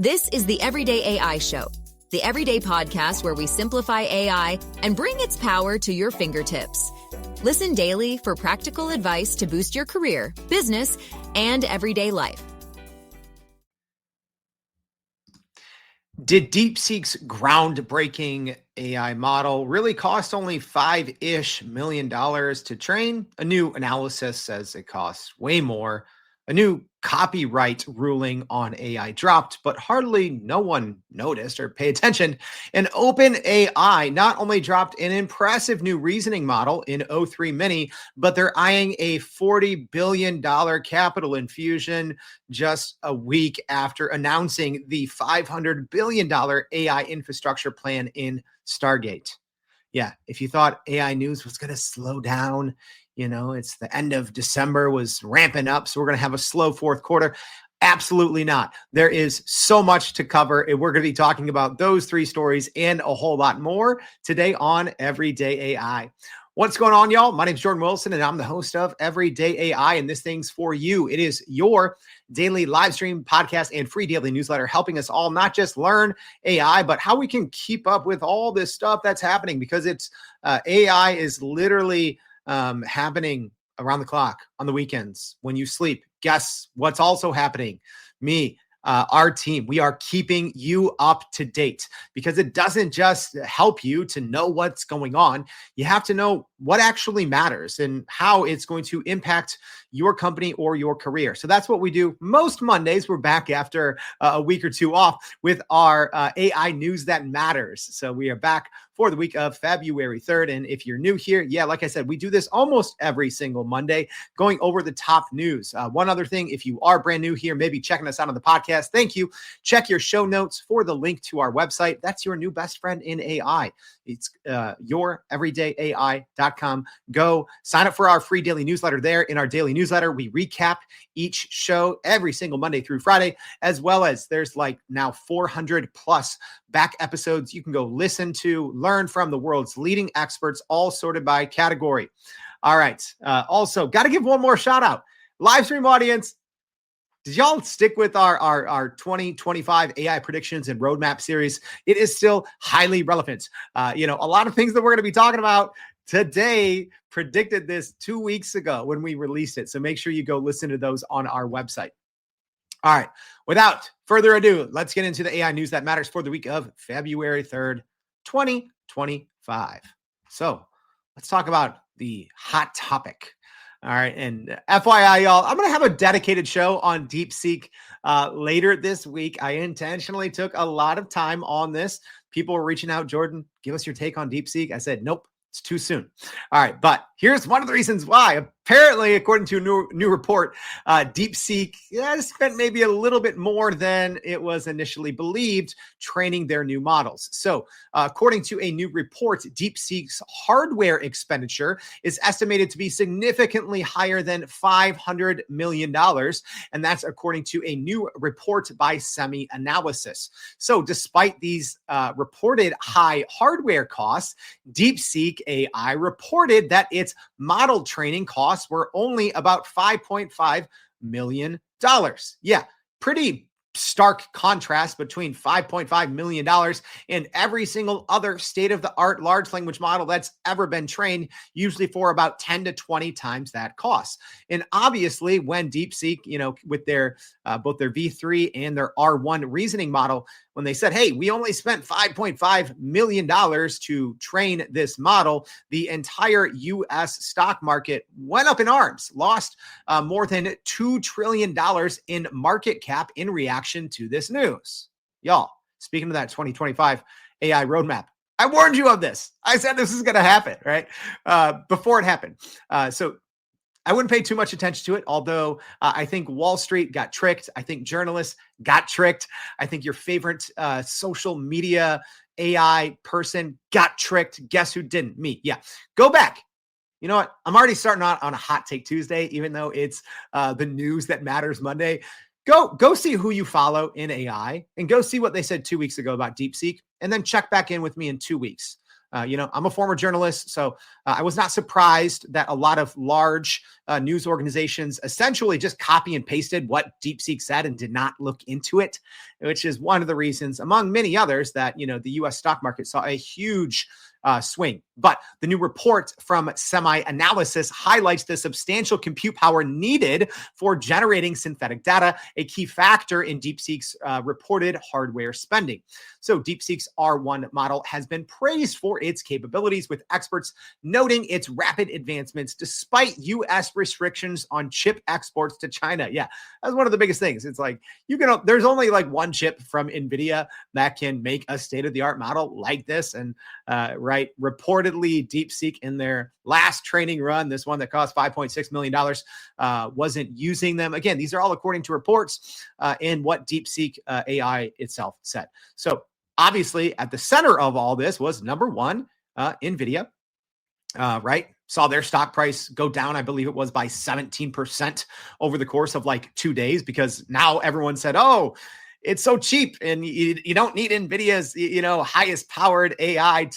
This is the Everyday AI Show, the everyday podcast where we simplify AI and bring its power to your fingertips. Listen daily for practical advice to boost your career, business, and everyday life. Did DeepSeek's groundbreaking AI model really cost only $5-ish million to train? A new analysis says it costs way more. A new copyright ruling on AI dropped, but hardly no one noticed or paid attention. And OpenAI not only dropped an impressive new reasoning model in O3 Mini, but they're eyeing a $40 billion capital infusion just a week after announcing the $500 billion AI infrastructure plan in Stargate. Yeah, if you thought AI news was going to slow down, it's the end of December was ramping up, so we're going to have a slow fourth quarter. Absolutely not. There is so much to cover, and we're going to be talking about those three stories and a whole lot more today on Everyday AI. What's going on, y'all? My name is Jordan Wilson, and I'm the host of Everyday AI, and this thing's for you. It is your daily live stream, podcast, and free daily newsletter, helping us all not just learn AI, but how we can keep up with all this stuff that's happening, because it's AI is literally happening around the clock on the weekends when you sleep. Guess what's also happening? Me, our team, we are keeping you up to date, because it doesn't just help you to know what's going on. You have to know what actually matters and how it's going to impact your company or your career. So that's what we do most Mondays. We're back after a week or two off with our AI news that matters. So we are back for the week of February 3rd. And if you're new here, like I said, we do this almost every single Monday, going over the top news. One other thing, if you are brand new here, maybe checking us out on the podcast, thank you. Check your show notes for the link to our website. That's your new best friend in AI. It's youreverydayai.com. Go sign up for our free daily newsletter there. In our daily newsletter, we recap each show every single Monday through Friday, as well as there's now 400 plus back episodes you can go listen to, learn from the world's leading experts, all sorted by category. All right. Also, got to give one more shout out. Live stream audience, did y'all stick with our 2025 AI predictions and roadmap series? It is still highly relevant. A lot of things that we're going to be talking about today predicted this 2 weeks ago when we released it. So make sure you go listen to those on our website. All right. Without further ado, let's get into the AI news that matters for the week of February 3rd, 2025. So let's talk about the hot topic. All right. And FYI, y'all, I'm going to have a dedicated show on DeepSeek later this week. I intentionally took a lot of time on this. People were reaching out, Jordan, give us your take on DeepSeek. I said, nope, it's too soon. All right. But here's one of the reasons why. Apparently, according to a new report, DeepSeek spent maybe a little bit more than it was initially believed training their new models. So according to a new report, DeepSeek's hardware expenditure is estimated to be significantly higher than $500 million. And that's according to a new report by SemiAnalysis. So despite these reported high hardware costs, DeepSeek AI reported that its model training costs were only about $5.5 million. Yeah, pretty stark contrast between $5.5 million and every single other state-of-the-art large language model that's ever been trained, usually for about 10 to 20 times that cost. And obviously, when DeepSeek, with their both their V3 and their R1 reasoning model, when they said, hey, we only spent $5.5 million to train this model, the entire U.S. stock market went up in arms, lost more than $2 trillion in market cap in reaction to this news. Y'all, speaking of that 2025 AI roadmap, I warned you of this. I said this is going to happen, right? Before it happened. So I wouldn't pay too much attention to it, although I think Wall Street got tricked. I think journalists got tricked. I think your favorite social media AI person got tricked. Guess who didn't? Me. Yeah. Go back. You know what? I'm already starting out on a hot take Tuesday, even though it's the news that matters Monday. Go see who you follow in AI and go see what they said 2 weeks ago about DeepSeek, and then check back in with me in 2 weeks. I'm a former journalist, so I was not surprised that a lot of large news organizations essentially just copy and pasted what DeepSeek said and did not look into it, which is one of the reasons, among many others, that the U.S. stock market saw a huge swing. But the new report from Semi-Analysis highlights the substantial compute power needed for generating synthetic data, a key factor in DeepSeek's reported hardware spending. So DeepSeek's R1 model has been praised for its capabilities, with experts noting its rapid advancements despite U.S. restrictions on chip exports to China. Yeah, that's one of the biggest things. It's like there's only like one chip from NVIDIA that can make a state-of-the-art model like this, and reportedly DeepSeek in their last training run, this one that cost $5.6 million, wasn't using them. Again, these are all according to reports and what DeepSeek AI itself said. So obviously at the center of all this was number one, NVIDIA, saw their stock price go down. I believe it was by 17% over the course of like 2 days, because now everyone said, oh, it's so cheap and you don't need NVIDIA's, highest powered AI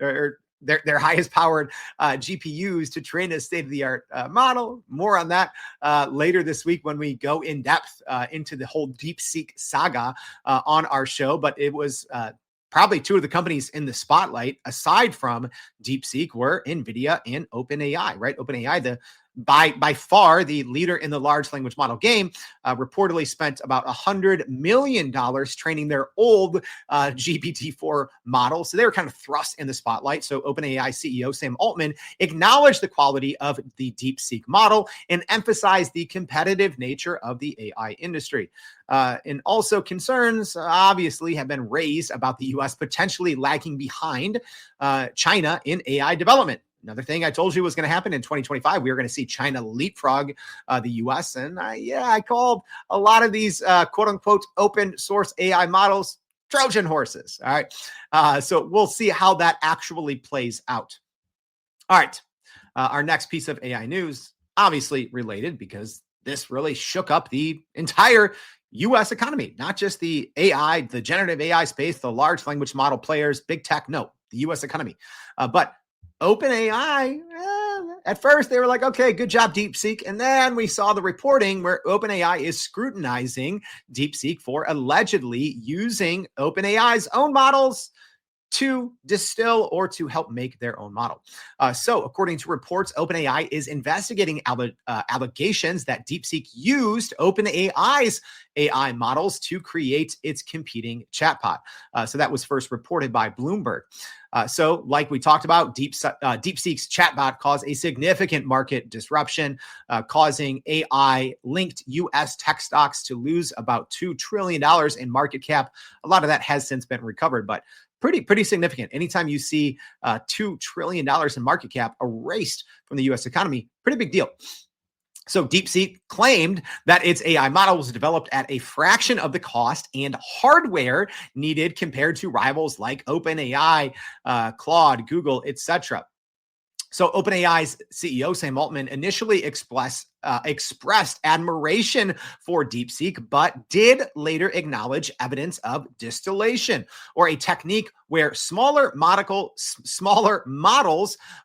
or their highest powered GPUs to train a state-of-the-art model. More on that later this week when we go in depth into the whole DeepSeek saga on our show. But it was probably two of the companies in the spotlight, aside from DeepSeek, were NVIDIA and OpenAI, right? OpenAI, by far the leader in the large language model game, reportedly spent about $100 million training their old GPT-4 model. So they were kind of thrust in the spotlight. So OpenAI CEO Sam Altman acknowledged the quality of the DeepSeek model and emphasized the competitive nature of the AI industry. And also concerns obviously have been raised about the U.S. potentially lagging behind China in AI development. Another thing I told you was going to happen in 2025, we were going to see China leapfrog the U.S. And I called a lot of these quote unquote open source AI models Trojan horses. All right. So we'll see how that actually plays out. All right. Our next piece of AI news, obviously related, because this really shook up the entire U.S. economy, not just the AI, the generative AI space, the large language model players, big tech. No, the U.S. economy. But OpenAI, at first they were like, okay, good job, DeepSeek. And then we saw the reporting where OpenAI is scrutinizing DeepSeek for allegedly using OpenAI's own models to distill or to help make their own model. So according to reports, OpenAI is investigating allegations that DeepSeek used OpenAI's AI models to create its competing chatbot. So that was first reported by Bloomberg. So like we talked about, DeepSeek's chatbot caused a significant market disruption, causing AI-linked U.S. tech stocks to lose about $2 trillion in market cap. A lot of that has since been recovered, but pretty significant. Anytime you see $2 trillion in market cap erased from the U.S. economy, pretty big deal. So DeepSeek claimed that its AI model was developed at a fraction of the cost and hardware needed compared to rivals like OpenAI, Claude, Google, etc. So OpenAI's CEO, Sam Altman, initially expressed admiration for DeepSeek, but did later acknowledge evidence of distillation, or a technique where smaller models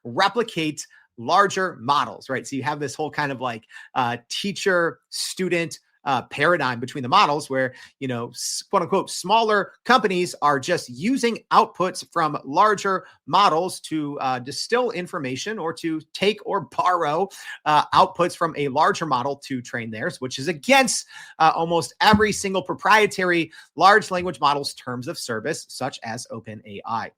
replicate larger models, right? So you have this whole kind of like teacher-student paradigm between the models where, quote unquote, smaller companies are just using outputs from larger models to distill information or to take or borrow outputs from a larger model to train theirs, which is against almost every single proprietary large language model's terms of service, such as OpenAI.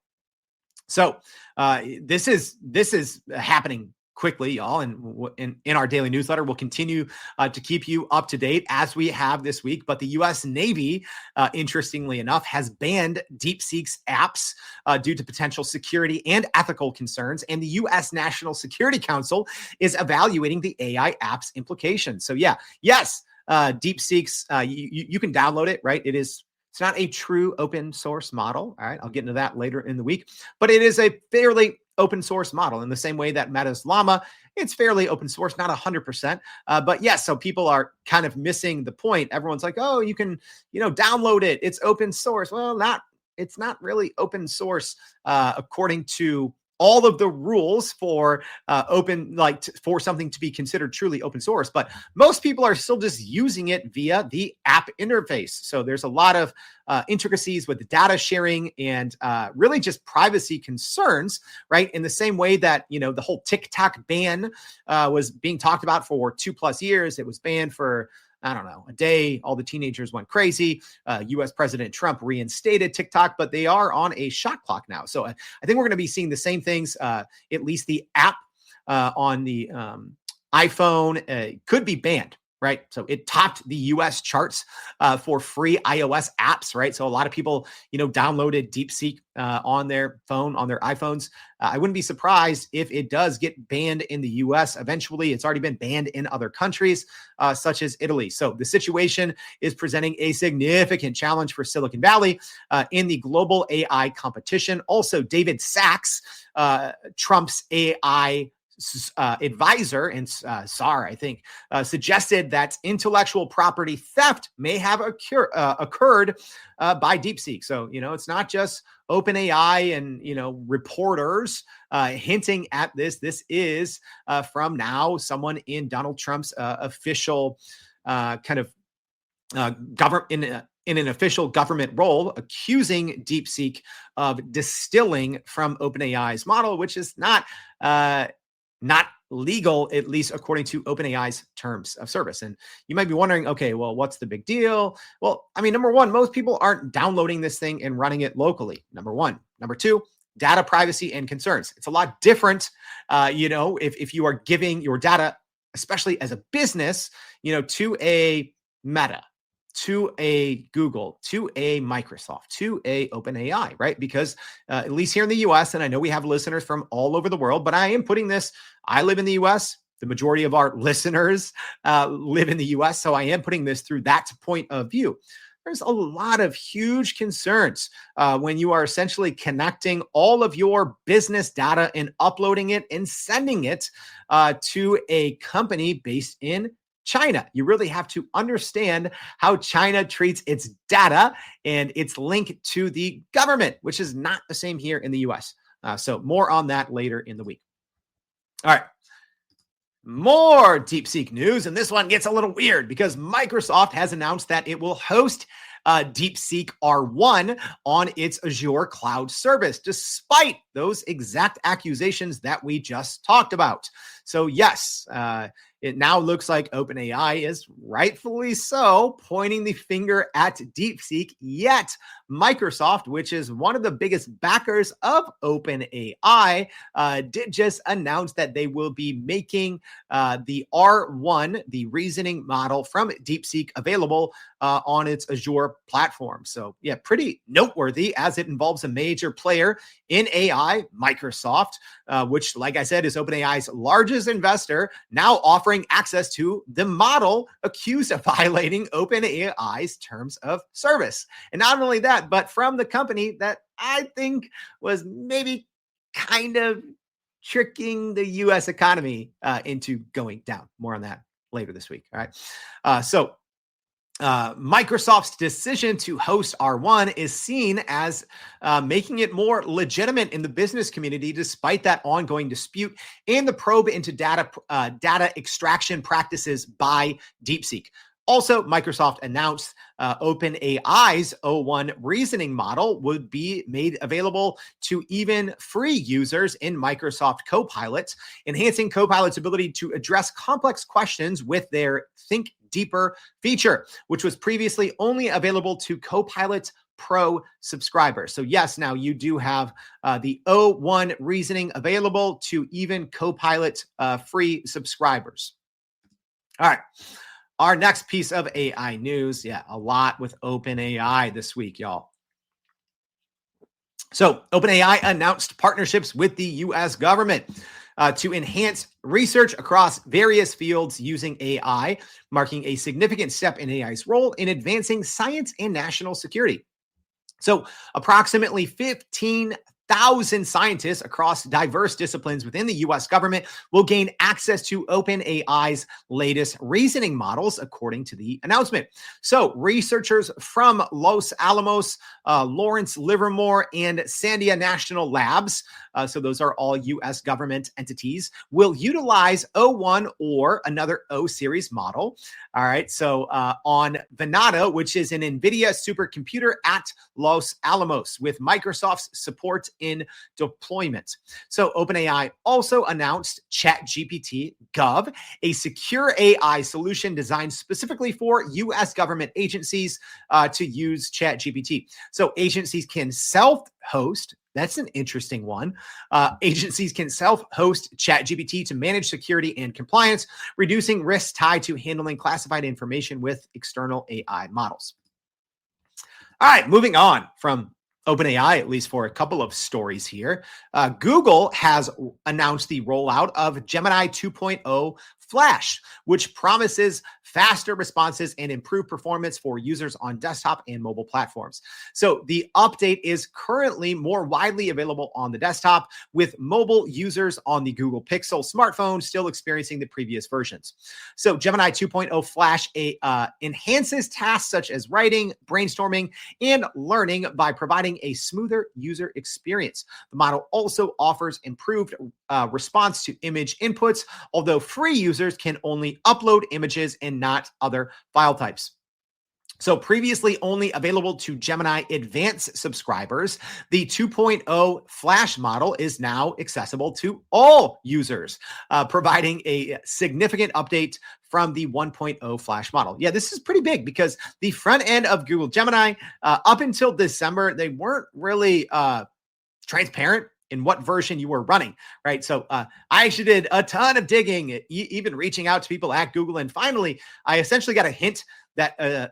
So this is happening quickly, y'all. And in our daily newsletter, we'll continue to keep you up to date as we have this week. But the U.S. Navy, interestingly enough, has banned DeepSeek's apps due to potential security and ethical concerns. And the U.S. National Security Council is evaluating the AI apps implications. So yes, DeepSeek's, you can download it, right? It's not a true open source model. All right. I'll get into that later in the week, but it is a fairly open source model in the same way that Meta's Llama, it's fairly open source, not 100%. But yes, so people are kind of missing the point. Everyone's like, oh, you can, download it. It's open source. Well, not it's not really open source according to all of the rules for for something to be considered truly open source. But most people are still just using it via the app interface. So there's a lot of intricacies with the data sharing and really just privacy concerns, right? In the same way that, the whole TikTok ban was being talked about for 2+ years. It was banned for, I don't know, a day. All the teenagers went crazy. US President Trump reinstated TikTok, but they are on a shot clock now. So I think we're going to be seeing the same things. At least the app on the iPhone could be banned, right? So it topped the US charts for free iOS apps, right? So a lot of people, downloaded DeepSeek on their phone, on their iPhones. I wouldn't be surprised if it does get banned in the US eventually. It's already been banned in other countries, such as Italy. So the situation is presenting a significant challenge for Silicon Valley in the global AI competition. Also, David Sachs, Trump's AI advisor and czar, I think, suggested that intellectual property theft may have occurred by DeepSeek. So, it's not just OpenAI and, reporters hinting at this. This is from now someone in Donald Trump's official government in an official government role, accusing DeepSeek of distilling from OpenAI's model, which is not legal, at least according to OpenAI's terms of service. And you might be wondering, okay, well, what's the big deal? Well, number one, most people aren't downloading this thing and running it locally. Number one. Number two, data privacy and concerns. It's a lot different, if you are giving your data, especially as a business, to a Meta, to a Google, to a Microsoft, to a OpenAI, right? Because at least here in the US, and I know we have listeners from all over the world, but I live in the US. The majority of our listeners live in the US. So I am putting this through that point of view. There's a lot of huge concerns when you are essentially connecting all of your business data and uploading it and sending it to a company based in China. You really have to understand how China treats its data and its link to the government, which is not the same here in the US. So more on that later in the week. All right. More DeepSeek news. And this one gets a little weird because Microsoft has announced that it will host DeepSeek R1 on its Azure cloud service, despite those exact accusations that we just talked about. So yes, it now looks like OpenAI is rightfully so pointing the finger at DeepSeek, yet Microsoft, which is one of the biggest backers of OpenAI, did just announce that they will be making the R1, the reasoning model from DeepSeek, available on its Azure platform. So yeah, pretty noteworthy as it involves a major player in AI, Microsoft, which, like I said, is OpenAI's largest investor, now offering access to the model accused of violating OpenAI's terms of service. And not only that, but from the company that I think was maybe kind of tricking the US economy into going down. More on that later this week. All right. So Microsoft's decision to host R1 is seen as making it more legitimate in the business community, despite that ongoing dispute and the probe into data extraction practices by DeepSeek. Also, Microsoft announced OpenAI's O1 reasoning model would be made available to even free users in Microsoft Copilot, enhancing Copilot's ability to address complex questions with their Think Deeper feature, which was previously only available to Copilot Pro subscribers. So yes, now you do have the O1 reasoning available to even Copilot free subscribers. All right. Our next piece of AI news. Yeah, a lot with OpenAI this week, y'all. So OpenAI announced partnerships with the US government to enhance research across various fields using AI, marking a significant step in AI's role in advancing science and national security. So approximately 1,000 scientists across diverse disciplines within the US government will gain access to OpenAI's latest reasoning models, according to the announcement. So, researchers from Los Alamos, Lawrence Livermore, and Sandia National Labs, so those are all US government entities, will utilize O1 or another O series model. All right, so on Venado, which is an NVIDIA supercomputer at Los Alamos, with Microsoft's support in deployment. So OpenAI also announced ChatGPT Gov, a secure AI solution designed specifically for U.S. government agencies to use ChatGPT. So agencies can self-host. That's an interesting one. Agencies can self-host ChatGPT to manage security and compliance, reducing risks tied to handling classified information with external AI models. All right, moving on from OpenAI, at least for a couple of stories here. Google has announced the rollout of Gemini 2.0 Flash, which promises faster responses and improved performance for users on desktop and mobile platforms. So the update is currently more widely available on the desktop, with mobile users on the Google Pixel smartphone still experiencing the previous versions. So Gemini 2.0 Flash enhances tasks such as writing, brainstorming, and learning by providing a smoother user experience. The model also offers improved response to image inputs, although free users can only upload images and not other file types. So previously only available to Gemini Advanced subscribers, the 2.0 Flash model is now accessible to all users, providing a significant update from the 1.0 Flash model. Yeah, this is pretty big because the front end of Google Gemini, up until December, they weren't really transparent in what version you were running, right? So I actually did a ton of digging, even reaching out to people at Google. And finally, I essentially got a hint that,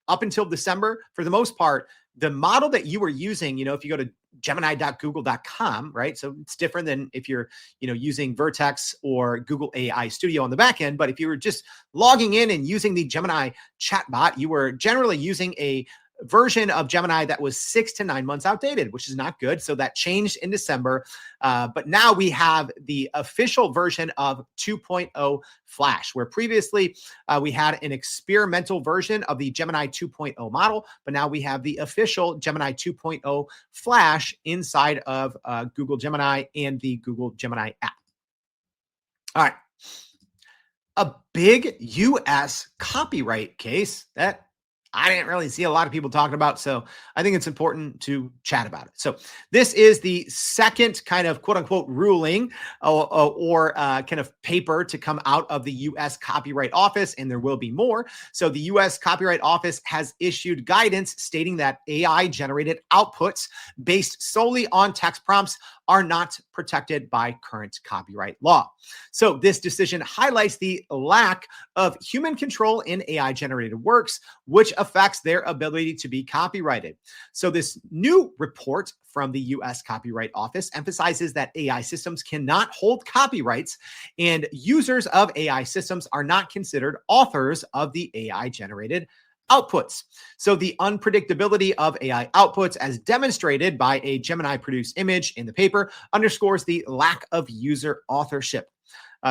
up until December, for the most part, the model that you were using, if you go to gemini.google.com, right? So it's different than if you're, using Vertex or Google AI Studio on the back end. But if you were just logging in and using the Gemini chatbot, you were generally using a version of Gemini that was 6 to 9 months outdated, which is not good. So that changed in December. But now we have the official version of 2.0 Flash, where previously we had an experimental version of the Gemini 2.0 model, but now we have the official Gemini 2.0 Flash inside of Google Gemini and the Google Gemini app. All right. A big US copyright case that I didn't really see a lot of people talking about, so I think it's important to chat about it. So this is the second kind of quote unquote ruling or kind of paper to come out of the U.S. Copyright Office, and there will be more. So the U.S. Copyright Office has issued guidance stating that AI generated outputs based solely on text prompts are not protected by current copyright law. So this decision highlights the lack of human control in AI generated works, which affects their ability to be copyrighted. So this new report from the U.S. Copyright Office emphasizes that AI systems cannot hold copyrights, and users of AI systems are not considered authors of the AI generated outputs. So the unpredictability of AI outputs, as demonstrated by a Gemini produced image in the paper, underscores the lack of user authorship.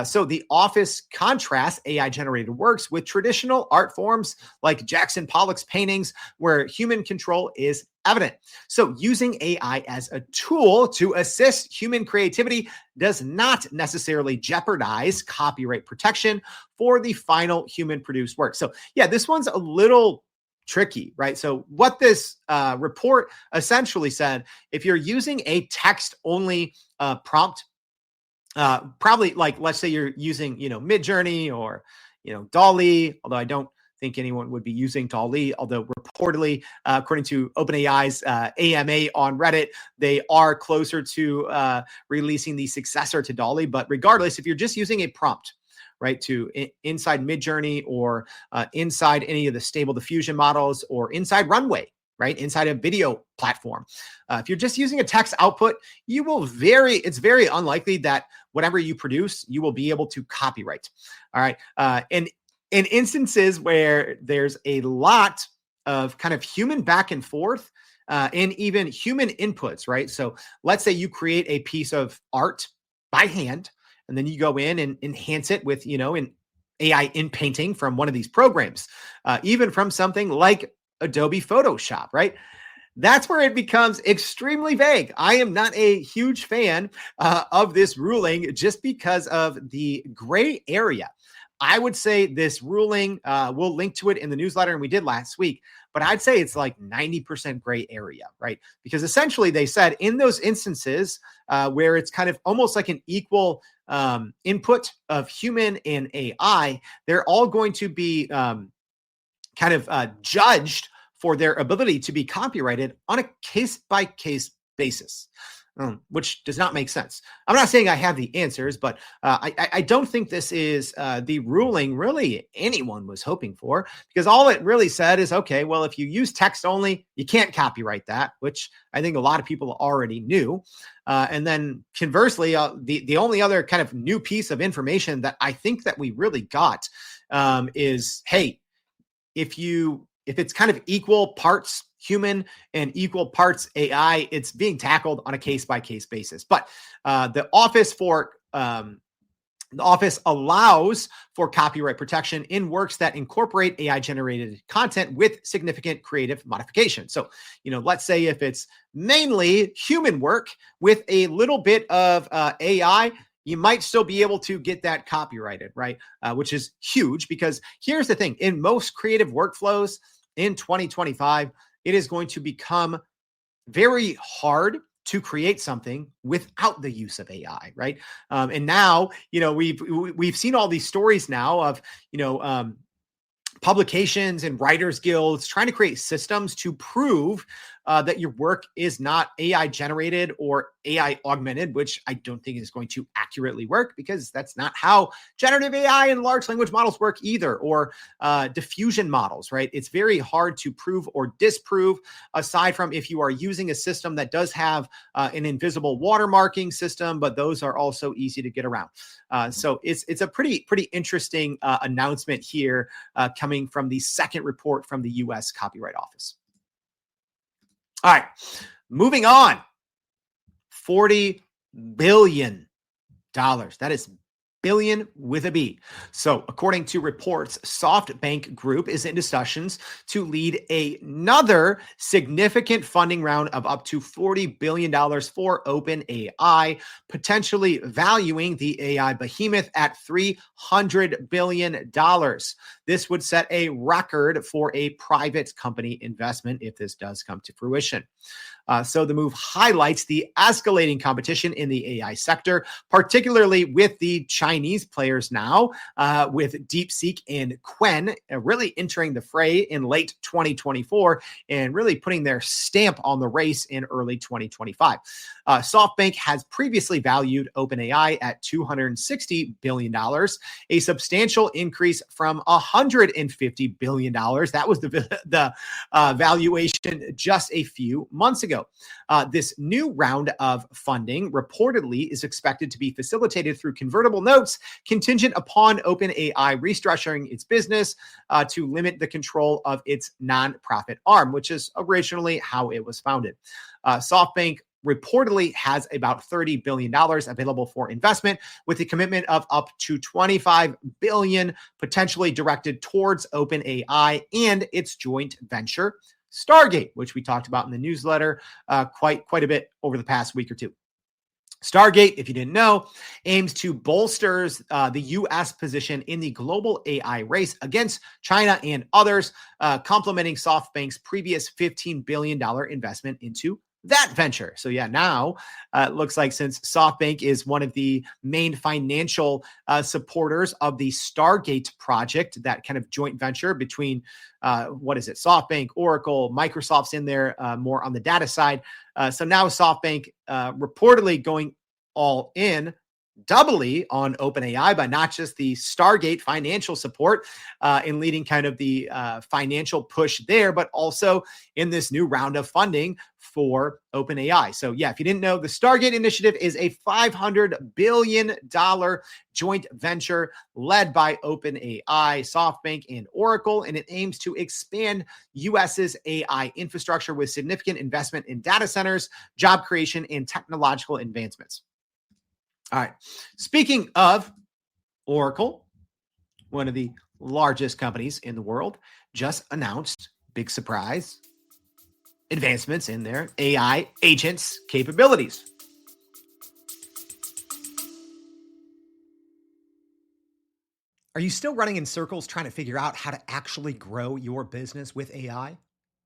So the office contrasts AI generated works with traditional art forms like Jackson Pollock's paintings, where human control is evident. So using AI as a tool to assist human creativity does not necessarily jeopardize copyright protection for the final human produced work. So yeah, this one's a little tricky, right? So what this report essentially said, if you're using a text only prompt, probably like, let's say you're using, Midjourney or, DALL-E, although I don't think anyone would be using DALL-E, although reportedly, according to OpenAI's AMA on Reddit, they are closer to releasing the successor to DALL-E. But regardless, if you're just using a prompt, right, to inside Midjourney or inside any of the Stable Diffusion models or inside Runway, right, inside a video platform. If you're just using a text output, it's very unlikely that whatever you produce, you will be able to copyright. All right. And in instances where there's a lot of kind of human back and forth and even human inputs, right? So let's say you create a piece of art by hand, and then you go in and enhance it with, an AI in painting from one of these programs, even from something like Adobe Photoshop, right? That's where it becomes extremely vague. I am not a huge fan of this ruling just because of the gray area. I would say this ruling, we'll link to it in the newsletter, and we did last week, but I'd say it's like 90% gray area, right? Because essentially they said in those instances where it's kind of almost like an equal input of human and AI, they're all going to be judged for their ability to be copyrighted on a case-by-case basis, which does not make sense. I'm not saying I have the answers, but I don't think this is the ruling really anyone was hoping for, because all it really said is, okay, well, if you use text only, you can't copyright that, which I think a lot of people already knew. And then conversely, the only other kind of new piece of information that I think that we really got is, hey, if it's kind of equal parts human and equal parts AI, it's being tackled on a case-by-case basis. But the office allows for copyright protection in works that incorporate AI-generated content with significant creative modification. So, let's say if it's mainly human work with a little bit of AI, you might still be able to get that copyrighted, right? Which is huge, because here's the thing. In most creative workflows in 2025, it is going to become very hard to create something without the use of AI, right? And now, we've seen all these stories now of, publications and writers guilds trying to create systems to prove that your work is not AI generated or AI augmented, which I don't think is going to accurately work, because that's not how generative AI and large language models work either, or diffusion models, right? It's very hard to prove or disprove, aside from if you are using a system that does have an invisible watermarking system, but those are also easy to get around. So it's a pretty interesting announcement here coming from the second report from the U.S. Copyright Office. All right, moving on. $40 billion. That is billion with a B. So according to reports, SoftBank Group is in discussions to lead another significant funding round of up to $40 billion for OpenAI, potentially valuing the AI behemoth at $300 billion. This would set a record for a private company investment if this does come to fruition. So the move highlights the escalating competition in the AI sector, particularly with the Chinese players now, with DeepSeek and Qwen really entering the fray in late 2024 and really putting their stamp on the race in early 2025. SoftBank has previously valued OpenAI at $260 billion, a substantial increase from $150 billion. That was the valuation just a few months ago. This new round of funding reportedly is expected to be facilitated through convertible notes, contingent upon OpenAI restructuring its business to limit the control of its nonprofit arm, which is originally how it was founded. SoftBank reportedly has about $30 billion available for investment, with a commitment of up to $25 billion potentially directed towards OpenAI and its joint venture, Stargate, which we talked about in the newsletter quite a bit over the past week or two. Stargate, if you didn't know, aims to bolster the U.S. position in the global AI race against China and others, complementing SoftBank's previous $15 billion investment into that venture. So yeah, now it looks like since SoftBank is one of the main financial supporters of the Stargate project, that kind of joint venture between, SoftBank, Oracle, Microsoft's in there more on the data side. So now SoftBank reportedly going all in doubly on OpenAI by not just the Stargate financial support in leading kind of the financial push there, but also in this new round of funding for OpenAI. So yeah, if you didn't know, the Stargate initiative is a $500 billion joint venture led by OpenAI, SoftBank, and Oracle, and it aims to expand US's AI infrastructure with significant investment in data centers, job creation, and technological advancements. All right. Speaking of Oracle, one of the largest companies in the world, just announced, big surprise, advancements in their AI agents capabilities. Are you still running in circles trying to figure out how to actually grow your business with AI?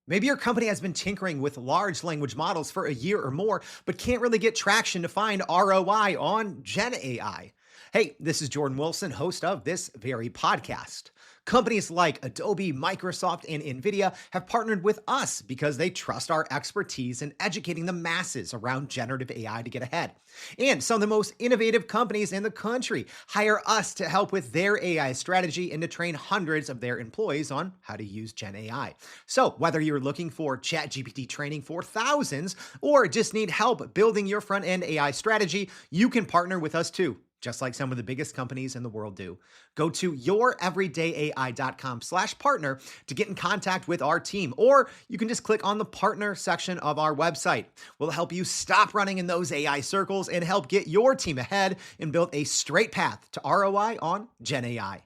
Maybe your company has been tinkering with large language models for a year or more, but can't really get traction to find ROI on Gen AI. Hey, this is Jordan Wilson, host of this very podcast. Companies like Adobe, Microsoft, and NVIDIA have partnered with us because they trust our expertise in educating the masses around generative AI to get ahead. And some of the most innovative companies in the country hire us to help with their AI strategy and to train hundreds of their employees on how to use Gen AI. So whether you're looking for ChatGPT training for thousands or just need help building your front-end AI strategy, you can partner with us too, just like some of the biggest companies in the world do. Go to youreverydayai.com/partner to get in contact with our team, or you can just click on the partner section of our website. We'll help you stop running in those AI circles and help get your team ahead and build a straight path to ROI on Gen AI.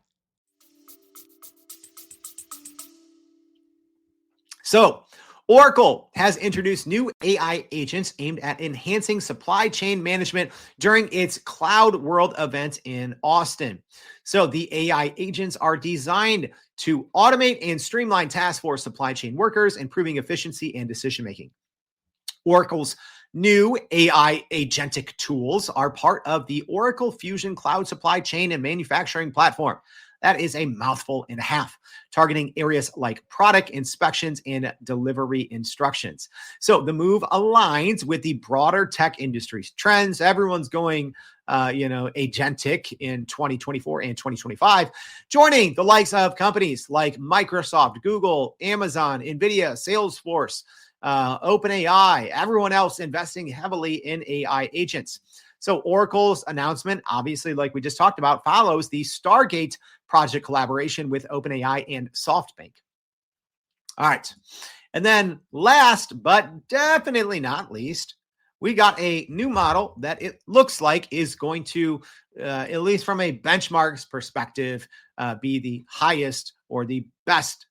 So, Oracle has introduced new AI agents aimed at enhancing supply chain management during its Cloud World event in Austin. So the AI agents are designed to automate and streamline tasks for supply chain workers, improving efficiency and decision-making. Oracle's new AI agentic tools are part of the Oracle Fusion Cloud Supply Chain and Manufacturing Platform. That is a mouthful and a half, targeting areas like product inspections and delivery instructions. So the move aligns with the broader tech industry's trends. Everyone's going, agentic in 2024 and 2025, joining the likes of companies like Microsoft, Google, Amazon, NVIDIA, Salesforce, OpenAI, everyone else investing heavily in AI agents. So Oracle's announcement, obviously, like we just talked about, follows the Stargate project collaboration with OpenAI and SoftBank. All right. And then last, but definitely not least, we got a new model that it looks like is going to, at least from a benchmarks perspective, be the highest or the best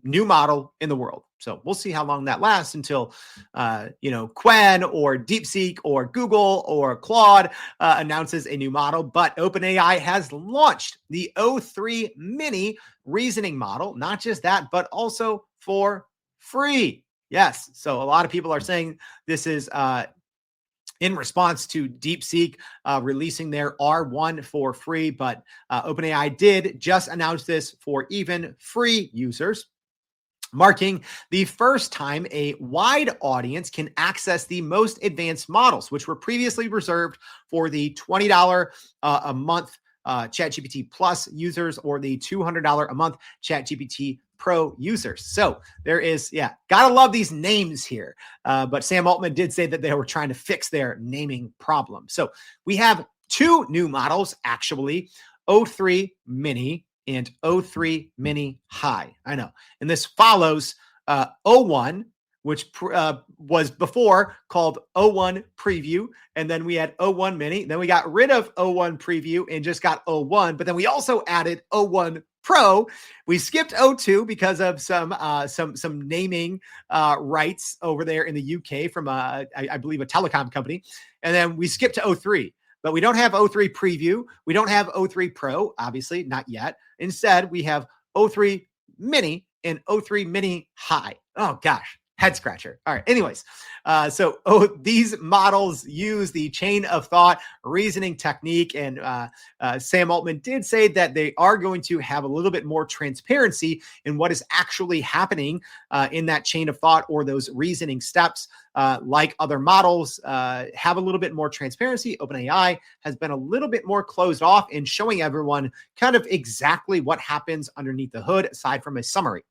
new model in the world. So we'll see how long that lasts until, Quen or DeepSeek or Google or Claude announces a new model. But OpenAI has launched the O3 Mini reasoning model. Not just that, but also for free. Yes. So a lot of people are saying this is in response to DeepSeek releasing their R1 for free. But OpenAI did just announce this for even free users, marking the first time a wide audience can access the most advanced models, which were previously reserved for the $20 a month ChatGPT Plus users or the $200 a month ChatGPT Pro users. So there is, gotta love these names here. But Sam Altman did say that they were trying to fix their naming problem. So we have two new models, actually, O3 Mini and O3 Mini High. I know. And this follows O1, which was before called O1 Preview. And then we had O1 Mini. Then we got rid of O1 Preview and just got O1. But then we also added O1 Pro. We skipped O2 because of some naming rights over there in the UK from, I believe, a telecom company. And then we skipped to O3. But we don't have O3 Preview. We don't have O3 Pro, obviously, not yet. Instead, we have O3 Mini and O3 Mini High. Oh, gosh. Head scratcher. All right. Anyways, these models use the chain of thought reasoning technique. And Sam Altman did say that they are going to have a little bit more transparency in what is actually happening in that chain of thought or those reasoning steps. Like other models, have a little bit more transparency. OpenAI has been a little bit more closed off in showing everyone kind of exactly what happens underneath the hood, aside from a summary.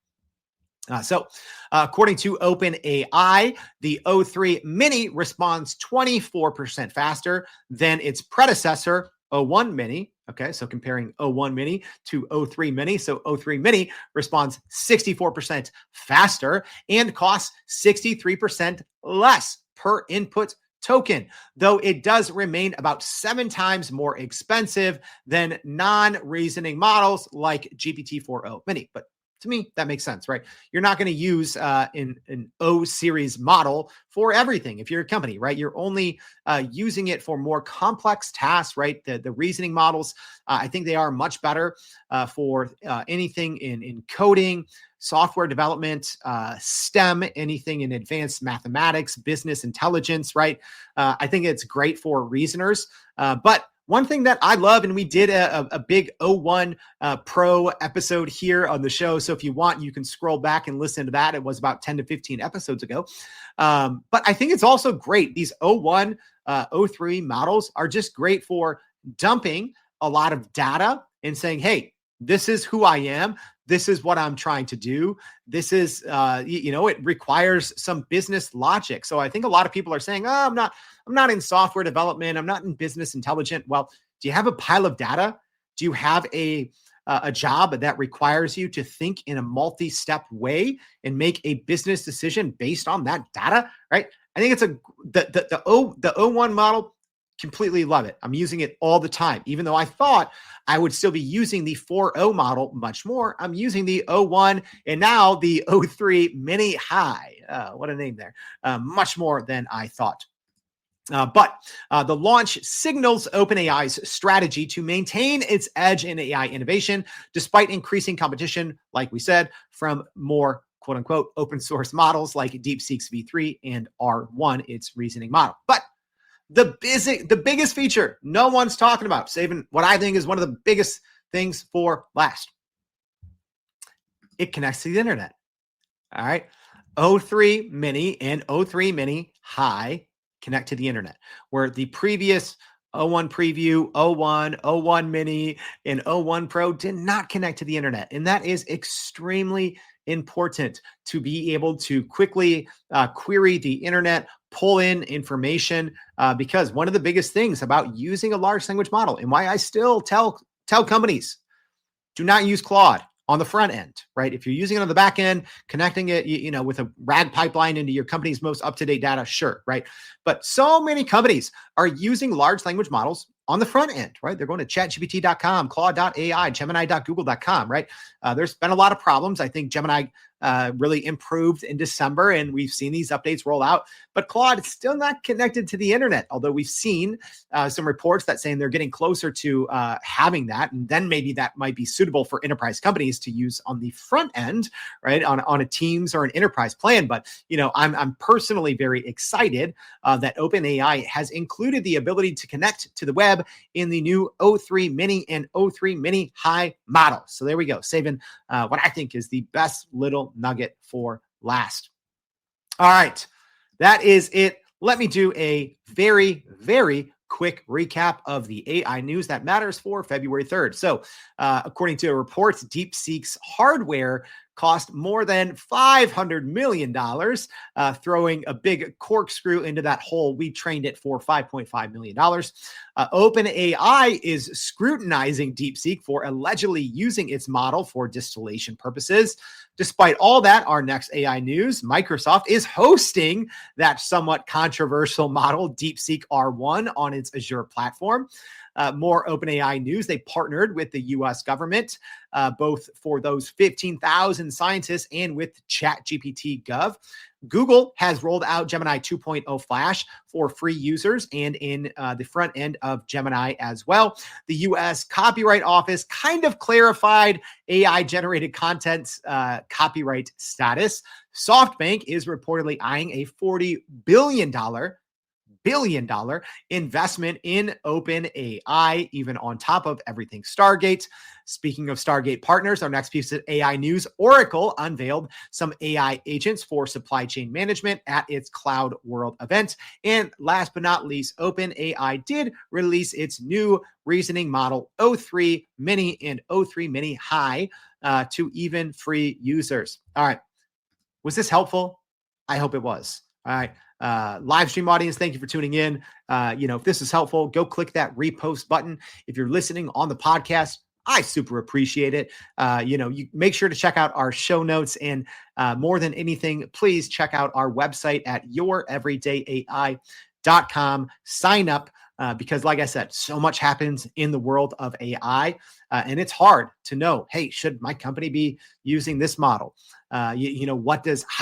According to OpenAI, the O3 Mini responds 24% faster than its predecessor, O1 Mini. Okay, so comparing O1 Mini to O3 Mini. So O3 Mini responds 64% faster and costs 63% less per input token, though it does remain about 7 times more expensive than non-reasoning models like GPT-4o Mini. But to me, that makes sense, right? You're not going to use an O series model for everything if you're a company, right? You're only using it for more complex tasks, right? The reasoning models, I think they are much better for anything in coding, software development, STEM, anything in advanced mathematics, business intelligence, right? I think it's great for reasoners, but one thing that I love, and we did a big O1 Pro episode here on the show. So if you want, you can scroll back and listen to that. It was about 10 to 15 episodes ago. But I think it's also great. These O1, O3 models are just great for dumping a lot of data and saying, hey, this is who I am. This is what I'm trying to do. This is, it requires some business logic. So I think a lot of people are saying, oh, I'm not in software development. I'm not in business intelligence. Well, do you have a pile of data? Do you have a job that requires you to think in a multi-step way and make a business decision based on that data? Right? I think it's the O1 model. Completely love it. I'm using it all the time, even though I thought I would still be using the 4.0 model much more. I'm using the O1 and now the O3 Mini High. What a name there. Much more than I thought. But the launch signals OpenAI's strategy to maintain its edge in AI innovation, despite increasing competition, like we said, from more quote unquote open source models like DeepSeek's V3 and R1, its reasoning model. But the biggest feature no one's talking about, saving what I think is one of the biggest things for last. It connects to the internet. All right. O3 Mini and O3 Mini High connect to the internet, where the previous O1 Preview, O1, O1 Mini, and O1 Pro did not connect to the internet. And that is extremely important to be able to quickly query the internet, pull in information, because one of the biggest things about using a large language model and why I still tell companies, do not use Claude on the front end, right? If you're using it on the back end, connecting it, with a RAG pipeline into your company's most up-to-date data, sure, right? But so many companies are using large language models on the front end, right? They're going to chatgpt.com, claude.ai, gemini.google.com, right? There's been a lot of problems. I think Gemini really improved in December, and we've seen these updates roll out, but Claude is still not connected to the internet, although we've seen some reports that saying they're getting closer to having that, and then maybe that might be suitable for enterprise companies to use on the front end, right, on a Teams or an enterprise plan. But, I'm personally very excited that OpenAI has included the ability to connect to the web in the new O3 Mini and O3 Mini High model. So there we go, saving what I think is the best little nugget for last. All right, that is it. Let me do a very, very quick recap of the AI news that matters for February 3rd. So according to reports, DeepSeek's hardware cost more than $500 million, throwing a big corkscrew into that hole. We trained it for $5.5 million. OpenAI is scrutinizing DeepSeek for allegedly using its model for distillation purposes. Despite all that, our next AI news, Microsoft is hosting that somewhat controversial model, DeepSeek R1, on its Azure platform. more OpenAI news. They partnered with the U.S. government, both for those 15,000 scientists and with ChatGPT Gov. Google has rolled out Gemini 2.0 Flash for free users and in the front end of Gemini as well. The U.S. Copyright Office kind of clarified AI-generated content's copyright status. SoftBank is reportedly eyeing a $40 billion investment in OpenAI, even on top of everything Stargate. Speaking of Stargate partners, our next piece of AI news, Oracle unveiled some AI agents for supply chain management at its Cloud World event. And last but not least, OpenAI did release its new reasoning model, O3 Mini and O3 Mini High, to even free users. All right. Was this helpful? I hope it was. All right. Live stream audience, thank you for tuning in. If this is helpful, go click that repost button. If you're listening on the podcast, I super appreciate it. You make sure to check out our show notes, and more than anything, please check out our website at youreverydayai.com. Sign up because, like I said, so much happens in the world of AI, and it's hard to know, hey, should my company be using this model? How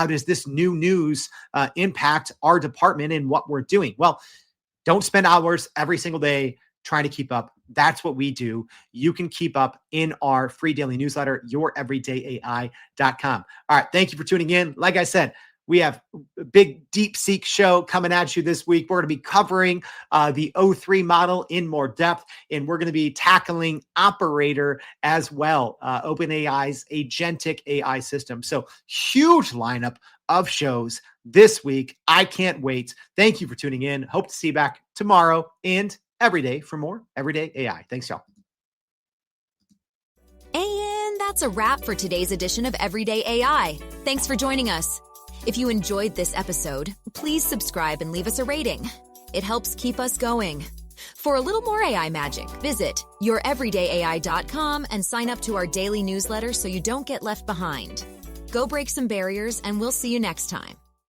does this new news impact our department and what we're doing? Well, don't spend hours every single day trying to keep up. That's what we do. You can keep up in our free daily newsletter, youreverydayai.com. All right. Thank you for tuning in. Like I said, we have a big DeepSeek show coming at you this week. We're going to be covering the O3 model in more depth, and we're going to be tackling Operator as well, OpenAI's agentic AI system. So huge lineup of shows this week. I can't wait. Thank you for tuning in. Hope to see you back tomorrow and every day for more Everyday AI. Thanks, y'all. And that's a wrap for today's edition of Everyday AI. Thanks for joining us. If you enjoyed this episode, please subscribe and leave us a rating. It helps keep us going. For a little more AI magic, visit youreverydayai.com and sign up to our daily newsletter so you don't get left behind. Go break some barriers, and we'll see you next time.